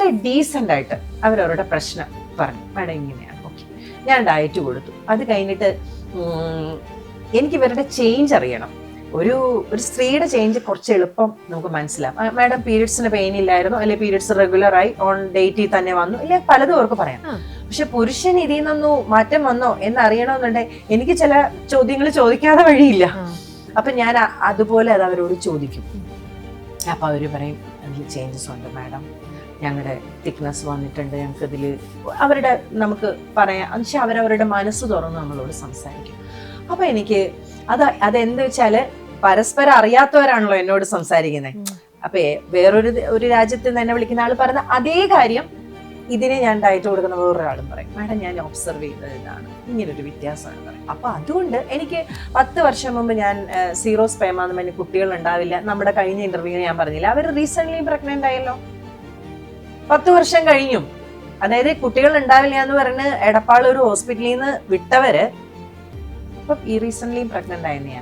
വളരെ ഡീസൻ്റ് ആയിട്ട് അവരവരുടെ പ്രശ്നം പറഞ്ഞു. മാഡം ഇങ്ങനെയാണ്, ഓക്കെ. ഞാൻ ഡയറ്റ് കൊടുത്തു. അത് കഴിഞ്ഞിട്ട് എനിക്ക് ഇവരുടെ ചേഞ്ച് അറിയണം. ഒരു സ്ത്രീയുടെ ചേഞ്ച് കുറച്ച് എളുപ്പം നമുക്ക് മനസ്സിലാവും. മാഡം പീരിയഡ്സിന് പെയിൻ ഇല്ലായിരുന്നു, അല്ലെ പീരിയഡ്സ് റെഗുലറായി ഓൺ ഡേറ്റിൽ തന്നെ വന്നു, ഇല്ല പലതും അവർക്ക് പറയാം. പക്ഷെ പുരുഷൻ ഇതിൽ നിന്നൊന്നും മാറ്റം വന്നോ എന്ന് അറിയണമെന്നുണ്ടെങ്കിൽ എനിക്ക് ചില ചോദ്യങ്ങൾ ചോദിക്കാതെ വഴിയില്ല. അപ്പൊ ഞാൻ അതുപോലെ അത് അവരോട് ചോദിക്കും. അപ്പൊ അവര് പറയും അതിൽ ചേഞ്ചസ് ഉണ്ട് മാഡം, ഞങ്ങളുടെ തിക്നെസ് വന്നിട്ടുണ്ട്, ഞങ്ങൾക്ക് ഇതിൽ അവരുടെ നമുക്ക് പറയാം. പക്ഷെ അവരവരുടെ മനസ്സ് തുറന്ന് നമ്മളോട് സംസാരിക്കും. അപ്പൊ എനിക്ക് അതെന്ത് വെച്ചാല് പരസ്പരം അറിയാത്തവരാണല്ലോ എന്നോട് സംസാരിക്കുന്നത്. അപ്പൊ വേറൊരു രാജ്യത്ത് നിന്ന് എന്നെ വിളിക്കുന്ന ആള് പറഞ്ഞ അതേ കാര്യം ഇതിനെ ഞാൻ ഡയറ്റ് കൊടുക്കുന്ന വേറൊരാളും പറയും. മാഡം ഞാൻ ഒബ്സർവ് ചെയ്തത് ഇതാണ്, ഇങ്ങനൊരു വ്യത്യാസമാണ് പറയും. അപ്പൊ അതുകൊണ്ട് എനിക്ക് 10 വർഷം മുമ്പ് ഞാൻ സീറോ സ്പേമ എന്ന് പറഞ്ഞ കുട്ടികൾ ഉണ്ടാവില്ല. നമ്മുടെ കഴിഞ്ഞ ഇന്റർവ്യൂ ഞാൻ പറഞ്ഞില്ല, അവർ റീസെന്റ് പ്രഗ്നന്റ് ആയല്ലോ, 10 വർഷം കഴിഞ്ഞു. അതായത് കുട്ടികൾ ഉണ്ടാവില്ല എന്ന് പറഞ്ഞ് എടപ്പാൾ ഒരു ഹോസ്പിറ്റലിൽ നിന്ന് വിട്ടവര് ഇപ്പൊ ഈ റീസെന്റ് പ്രഗ്നന്റ് ആയെന്ന് ഞാൻ